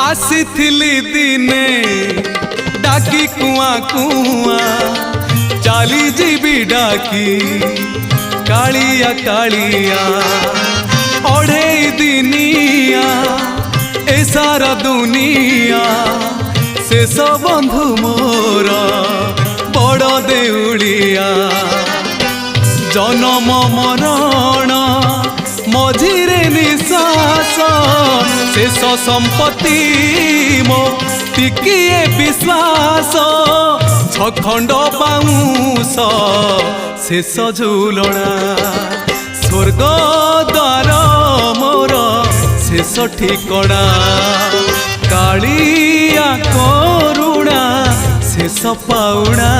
आसीथिली दिने डाकी कुआ कुआ चाली जीवी डाकी कालिया कालिया ओढ़े दिनिया ए सारा दुनिया शेष बंधु मोर बड़ देउलिया जनम मरण मझिरे निश्वास शेष संपत्ति मो टिकिए विश्वास छखंड बाउंस शेष झुलना स्वर्ग द्वार मोर शेष ठिकणा कालिया करुणा शेष पाउणा।